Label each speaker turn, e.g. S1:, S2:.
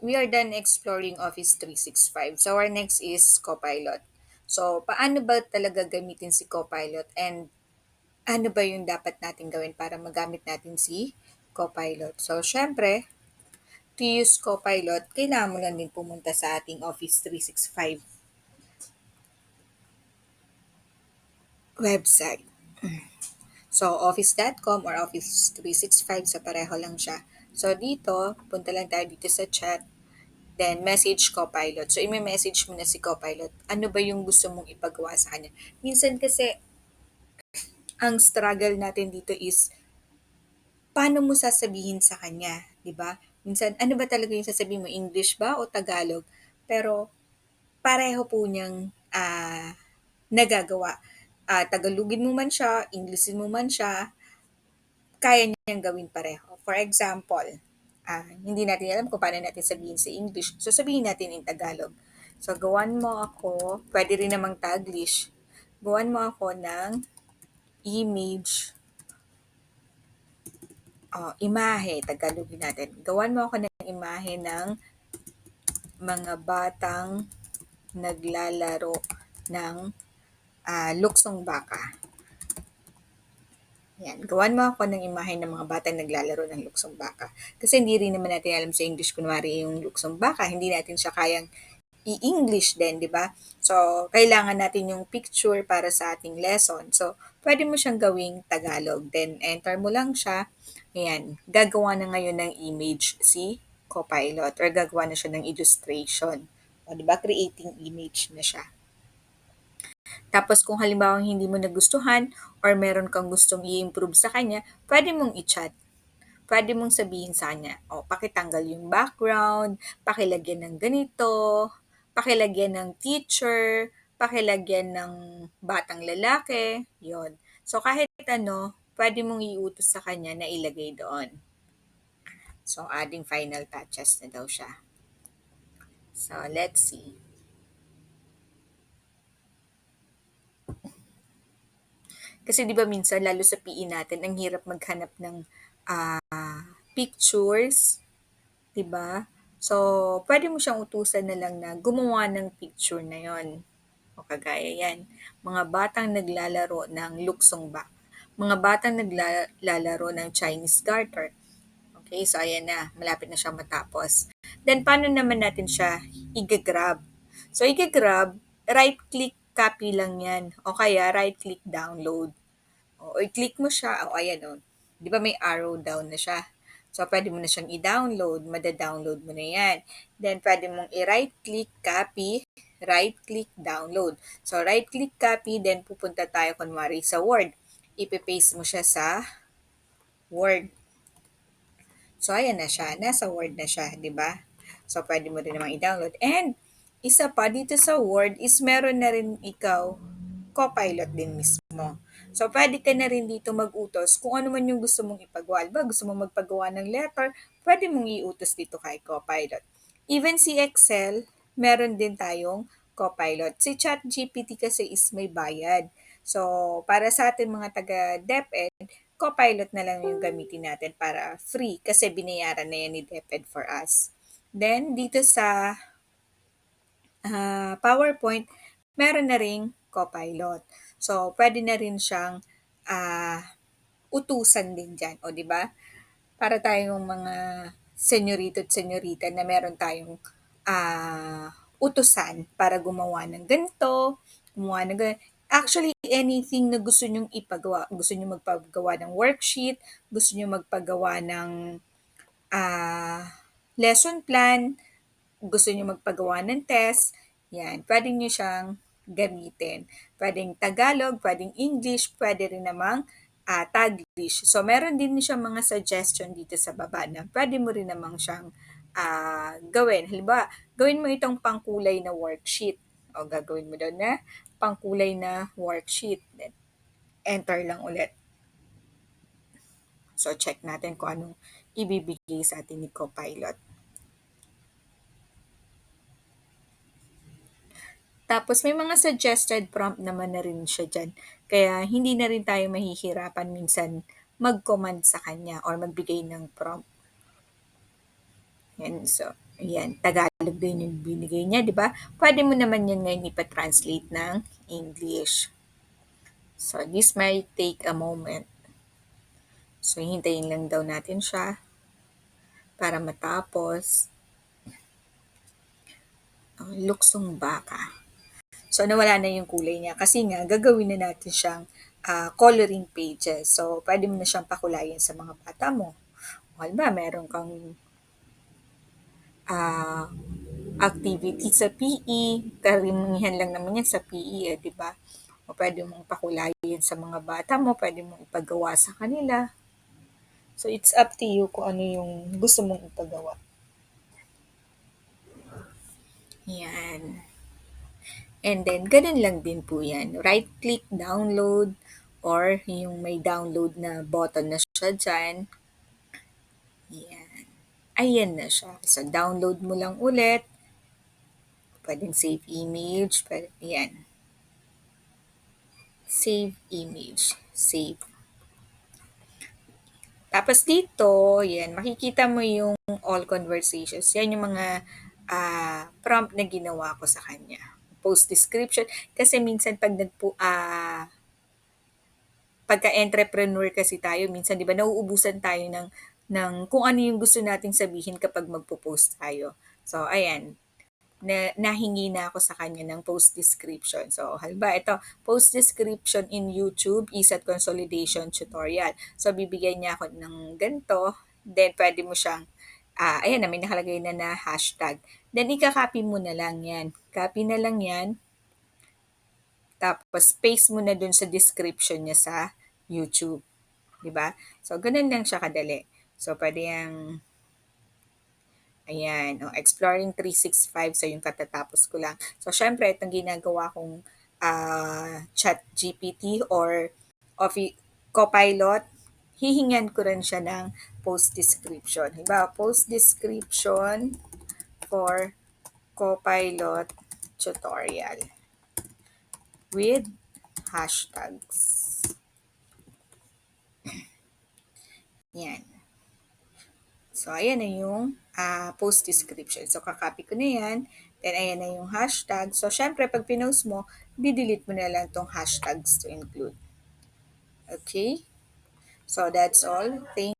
S1: we are done exploring Office 365. So our next is Copilot. So paano ba talaga gamitin si Copilot and ano ba yung dapat natin gawin para magamit natin si Copilot? So syempre, to use Copilot, kailangan mo lang din pumunta sa ating Office 365 website. So office.com or Office 365 sa pareho lang siya. So dito, punta lang tayo dito sa chat. Then, message Copilot. So, i-message mo na si Copilot. Ano ba yung gusto mong ipagawa sa kanya? Minsan kasi, ang struggle natin dito is, paano mo sasabihin sa kanya, 'di ba? Minsan, ano ba talaga yung sasabihin mo, English ba o Tagalog? Pero, pareho po niyang nagagawa. Tagalogin mo man siya, Englishin mo man siya, kaya niyang gawin pareho. For example, hindi natin alam kung paano natin sabihin sa English. So, sabihin natin in Tagalog. So, gawan mo ako, pwede rin namang Taglish. Gawan mo ako ng image, imahe, Tagalogin natin. Gawan mo ako ng imahe ng mga batang naglalaro ng luksong baka. Yan. Gawan mo ako ng imahe ng mga batang naglalaro ng luksong baka. Kasi hindi rin naman natin alam sa English, kunwari yung luksong baka, hindi natin siya kayang i-English din, di ba? So, kailangan natin yung picture para sa ating lesson. So, pwede mo siyang gawing Tagalog. Then, enter mo lang siya. Ayan. Gagawa na ngayon ng image si Copilot or gagawa na siya ng illustration. O, di ba? Creating image na siya. Tapos kung halimbawa hindi mo nagustuhan or meron kang gustong i-improve sa kanya, pwede mong i-chat. Pwede mong sabihin sa kanya, pakitanggal yung background, pakilagyan ng ganito, pakilagyan ng teacher, pakilagyan ng batang lalaki, yon. So kahit ano, pwede mong iutos sa kanya na ilagay doon. So adding final touches na daw siya. So let's see. Kasi 'di ba minsan lalo sa PE natin ang hirap maghanap ng pictures, 'di ba? So, pwede mo siyang utusan na lang na gumawa ng picture na 'yon. O kagaya 'yan, mga batang naglalaro ng luksong baka, mga batang naglalaro ng Chinese garter. Okay, so ayan na, malapit na siyang matapos. Then, paano naman natin siya i-grab? So, i-grab, right-click copy lang yan. O kaya, right-click download. O i-click mo siya, ayan o. Di ba may arrow down na siya? So, pwede mo na siyang i-download, mada-download mo na yan. Then, pwede mong i-right-click, copy, right-click, download. So, right-click, copy, then pupunta tayo kunwari sa Word. Ipe-paste mo siya sa Word. So, ayan na siya. Nasa Word na siya, di ba? So, pwede mo rin namang i-download. And, isa pa, dito sa Word is meron na rin ikaw Copilot din mismo. So, pwede ka na rin dito mag-utos kung ano man yung gusto mong ipagawa. Diba, gusto mong magpagawa ng letter, pwede mong iutos dito kay Copilot. Even si Excel, meron din tayong Copilot. Si ChatGPT kasi is may bayad. So, para sa atin mga taga-DepEd, Copilot na lang yung gamitin natin para free kasi binayaran na yan ni DepEd for us. Then, dito sa PowerPoint, meron na ring Copilot. So, pwede na rin siyang utusan din dyan. O, di ba? Para tayong mga senyorito at senyorita na meron tayong utusan para gumawa ng ganito, gumawa ng ganito. Actually, anything na gusto nyong ipagawa. Gusto nyo magpagawa ng worksheet, gusto nyo magpagawa ng lesson plan, gusto niyo magpagawa ng test, yan, pwede niyo siyang gamitin. Pwedeng Tagalog, pwedeng English, pwede rin namang Taglish. So, meron din siya mga suggestion dito sa baba na pwede mo rin namang siyang gawin. Halimbawa, gawin mo itong pangkulay na worksheet. O, gagawin mo doon na pangkulay na worksheet. Then, enter lang ulit. So, check natin kung anong ibibigay sa atin ni Copilot. Tapos may mga suggested prompt naman na rin siya dyan. Kaya hindi na rin tayo mahihirapan minsan mag-command sa kanya or magbigay ng prompt. Yan, so, ayan, Tagalog din yung binigay niya, di ba? Pwede mo naman yan ngayon ipa-translate ng English. So, this might take a moment. So, hintayin lang daw natin siya para matapos. Luksong baka. So, nawala na yung kulay niya kasi nga gagawin na natin siyang coloring pages. So, pwede mo na siyang pakulayan sa mga bata mo. O, halimbawa, meron kang ah, activity sa PE, karamihan lang naman yan sa PE, di ba? O pwede mong pakulayan sa mga bata mo, pwede mong ipagawa sa kanila. So, it's up to you kung ano yung gusto mong ipagawa. Yan. And then, ganun lang din po yan. Right-click, download, or yung may download na button na siya dyan. Yan. Ayan na siya. So, download mo lang ulit. Pwedeng save image. Pwede, yan. Save image. Save. Tapos dito, yan, makikita mo yung all conversations. Yan yung mga prompt na ginawa ko sa kanya. Post description. Kasi minsan pag pagka-entrepreneur kasi tayo, minsan 'di ba nauubusan tayo ng kung ano yung gusto nating sabihin kapag magpo-post tayo. So ayan, nahingi na ako sa kanya ng post description. So halimbawa ito, post description in YouTube is at consolidation tutorial. So bibigyan niya ako ng ganito, then pwede mo siyang ayan na may nakalagay na hashtag. Then ika-copy mo na lang 'yan. Copy na lang 'yan. Tapos paste mo na dun sa description niya sa YouTube. 'Di ba? So, ganun lang siya kadali. So, pwede yung, ayan, Exploring 365. So, yung katatapos ko lang. So, syempre, itong ginagawa kong chat GPT or Copilot, hihingan ko rin siya ng post description. Diba? Post description for Copilot tutorial with hashtags. Yan. So, ayan na yung post description. So, kakopy ko na yan. Then, ayan na yung hashtag. So, syempre, pag pinost mo, didelete mo na lang tong hashtags to include. Okay? So, that's all. Thank